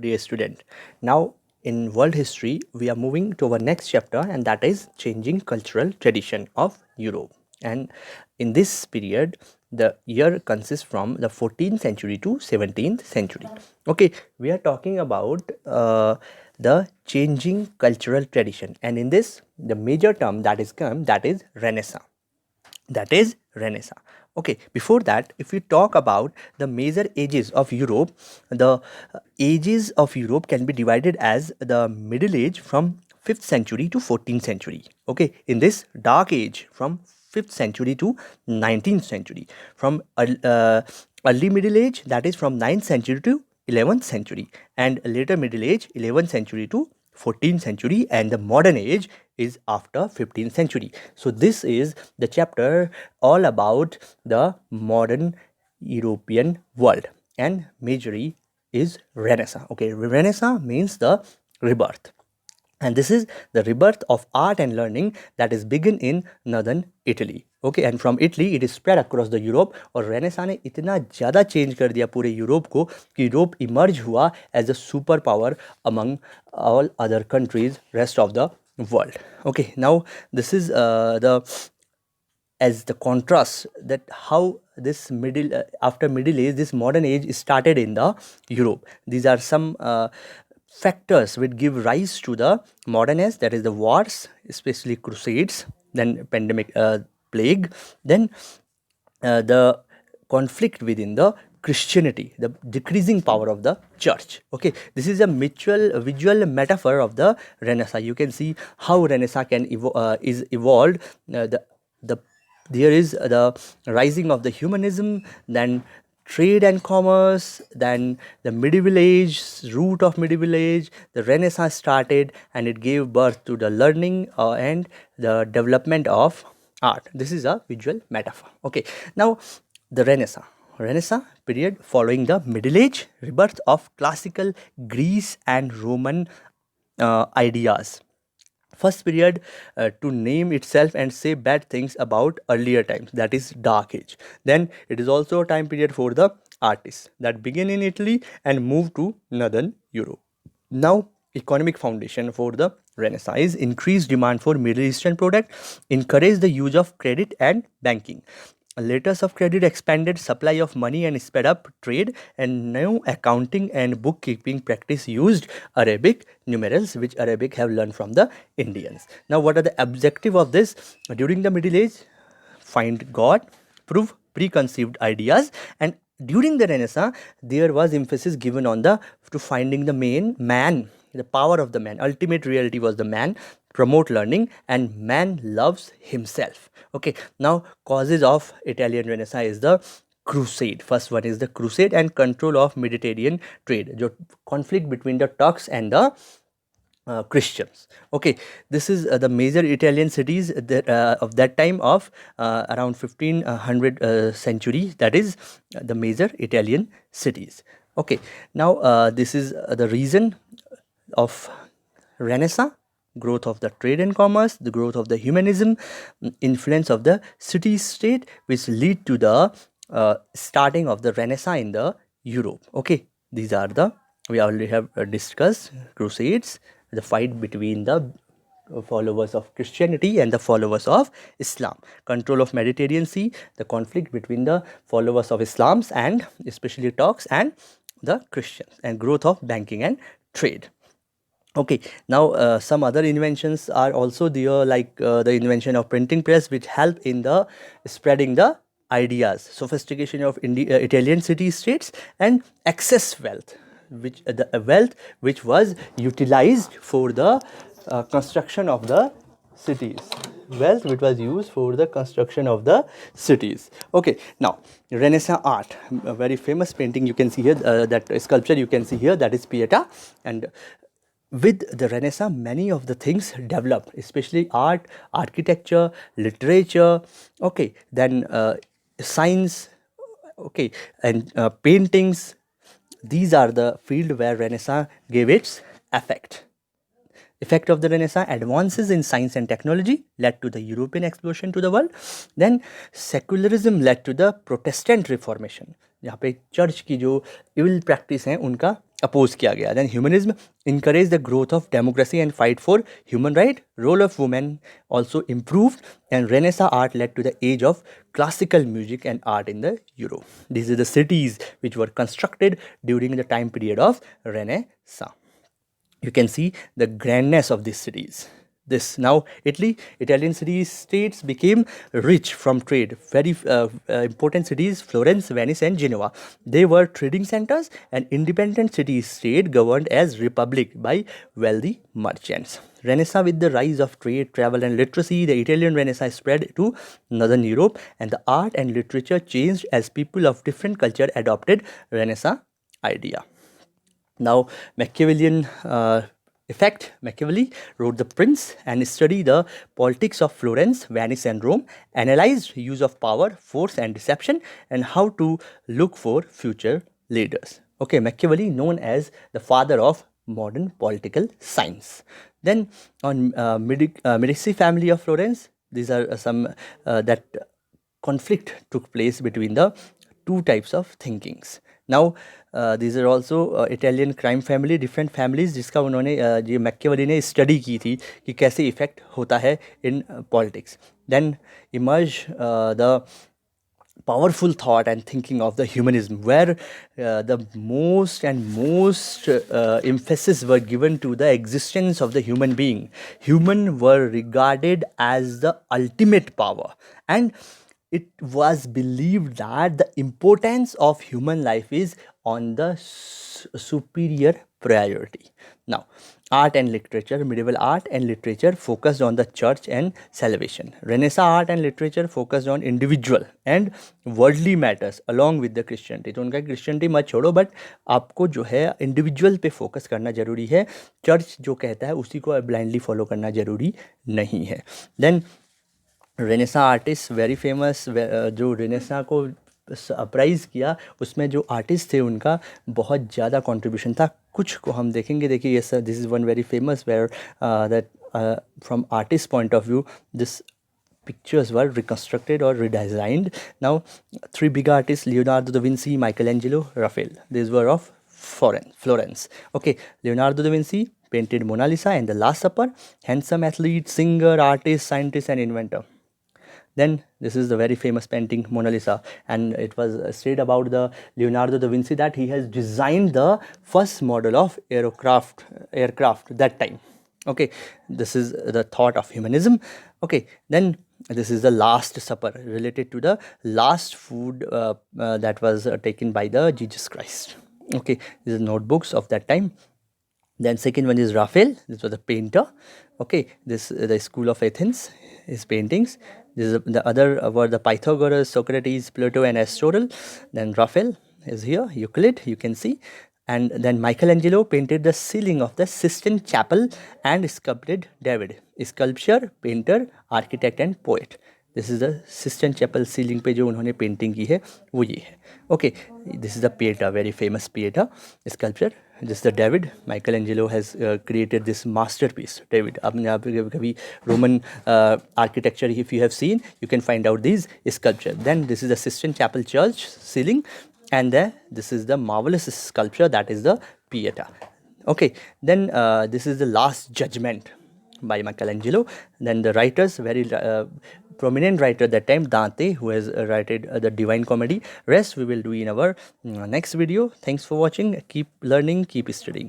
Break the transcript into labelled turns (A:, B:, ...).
A: Dear student. Now, in world history, we are moving to our next chapter, and that is changing cultural tradition of Europe. And in this period, the year consists from the 14th century to 17th century. Okay, we are talking about the changing cultural tradition, and in this, the major term that is come that is Renaissance. That is Renaissance. Okay, before that, if we talk about the major ages of Europe, the ages of Europe can be divided as the Middle Age from 5th century to 14th century. Okay, in this Dark Age from 5th century to 19th century, from early Middle Age, that is from 9th century to 11th century, and later Middle Age 11th century to 14th century, and the modern age is after 15th century. So this is the chapter all about the modern European world, and majorly is Renaissance. Okay, Renaissance means the rebirth, and this is the rebirth of art and learning that is begin in northern Italy. Okay, and from Italy it is spread across the Europe. और Renaissance ने इतना ज़्यादा change कर दिया पूरे Europe को कि Europe emerge हुआ as a super power among all other countries rest of the world. Okay, now this is the as the contrast that how this middle after middle age, this modern age started in the Europe. These are some factors which give rise to the modern age, that is the wars, especially crusades, then pandemic, plague, then the conflict within the Christianity, the decreasing power of the church. Okay, this is a mutual visual metaphor of the Renaissance. You can see how Renaissance can is evolved. The there is the rising of the humanism, then trade and commerce, then the medieval age, root of medieval age, the Renaissance started, and it gave birth to the learning and the development of art. This is a visual metaphor. Okay, now the Renaissance period following the Middle Age, rebirth of classical Greece and Roman ideas. First period to name itself and say bad things about earlier times, that is Dark Age. Then it is also a time period for the artists that begin in Italy and move to northern Europe. Now, economic foundation for the Renaissance is increased demand for Middle Eastern products, encourage the use of credit and banking. Letters of credit expanded supply of money and sped up trade, and new accounting and bookkeeping practice used Arabic numerals, which Arabic have learned from the Indians. Now, what are the objective of this? During the Middle Age, find God, prove preconceived ideas, and during the Renaissance, there was emphasis given on the to finding the main man, the power of the man. Ultimate reality was the man, promote learning, and man loves himself. Okay, now causes of Italian Renaissance is the crusade. First one is the crusade and control of Mediterranean trade, जो conflict between the Turks and the Christians. Okay, this is the major Italian cities that, of that time of around 1500 century. That is the major Italian cities. Okay, now this is the reason of Renaissance: growth of the trade and commerce, the growth of the humanism, influence of the city-state, which lead to the starting of the Renaissance in the Europe. Okay, these are the we already have discussed crusades, the fight between the followers of Christianity and the followers of Islam, control of Mediterranean Sea, the conflict between the followers of Islams and especially Turks and the Christians, and growth of banking and trade. Okay, now some other inventions are also there, like the invention of printing press, which help in the spreading the ideas, sophistication of Italian city-states, and excess wealth, which the wealth which was utilized for the construction of the cities. Wealth which was used for the construction of the cities. Okay, now Renaissance art, a very famous painting you can see here, that sculpture you can see here, that is Pieta. And with the Renaissance, many of the things developed, especially art, architecture, literature, okay, then science, okay, and paintings. These are the field where Renaissance gave its effect. Effect of the Renaissance: advances in science and technology led to the European explosion to the world. Then secularism led to the Protestant Reformation, जहाँ पे church की जो evil practice हैं उनका oppose किया गया. Then humanism encouraged the growth of democracy and fight for human right. Role of women also improved, and Renaissance art led to the age of classical music and art in the Europe. These are the cities which were constructed during the time period of Renaissance. You can see the grandness of these cities. This now Italian city states became rich from trade. Very important cities: Florence, Venice, and Genoa. They were trading centers, and independent city state governed as republic by wealthy merchants. Renaissance, with the rise of trade, travel, and literacy, the Italian Renaissance spread to northern Europe, and the art and literature changed as people of different culture adopted Renaissance idea. Now, Machiavellian effect. Machiavelli wrote The Prince and studied the politics of Florence, Venice, and Rome, analyzed use of power, force, and deception, and how to look for future leaders. Okay, Machiavelli, known as the father of modern political science. Then, on Medici family of Florence, these are some that conflict took place between the two types of thinkings. Now these are also Italian crime family, different families जिसका उन्होंने ये Machiavelli ने study की थी कि कैसे effect होता है in politics. Then emerge the powerful thought and thinking of the humanism, where the most emphasis were given to the existence of the human being. Human were regarded as the ultimate power, and it was believed that the importance of human life is on the superior priority. Now, art and literature. Medieval art and literature focused on the church and salvation. Renaissance art and literature focused on individual and worldly matters along with the Christianity. तो उनका Christianity मत छोड़ो, but आपको जो है individual पे focus करना जरूरी है. चर्च जो कहता है उसी को ब्लाइंडली फॉलो करना जरूरी नहीं है. Then renaissance artist very famous, जो रेनेसा को सरप्राइज किया उसमें जो आर्टिस्ट थे उनका बहुत ज़्यादा कंट्रीब्यूशन था. कुछ को हम देखेंगे. देखिए yes, this is one very famous where that from artist point of view this pictures were reconstructed or redesigned. Now, three big artists: Leonardo da Vinci, Michelangelo, Raphael. These were of Florence. Okay, Leonardo da Vinci painted Mona Lisa and the Last Supper. Handsome athlete, singer, artist, scientist, and inventor. Then this is the very famous painting Mona Lisa, and it was said about the Leonardo da Vinci that he has designed the first model of aircraft that time. Okay, this is the thought of humanism. Okay, then this is the Last Supper, related to the last food that was taken by the Jesus Christ. Okay, these are notebooks of that time. Then second one is Raphael. This was a painter. Okay, this the school of Athens, his paintings. This is the other were the Pythagoras, Socrates, Plato, and Aristotle. Then Raphael is here. Euclid, you can see. And then Michelangelo painted the ceiling of the Sistine Chapel and sculpted David. Sculpture, painter, architect, and poet. This is the Sistine Chapel ceiling पे जो उन्होंने painting की है वो ये है. Okay, this is the Pieta, very famous Pieta sculpture. This the David. Michelangelo has created this master piece David. आपने आप कभी Roman architecture if you have seen you can find out this sculpture. Then this is the Sistine Chapel church ceiling, and this is the marvelous sculpture that is the Pieta. Okay, then this is the Last Judgment by Michelangelo. Then the writers, very prominent writer that time, Dante, who has written the Divine Comedy. Rest we will do in our next video. Thanks for watching. Keep learning, keep studying.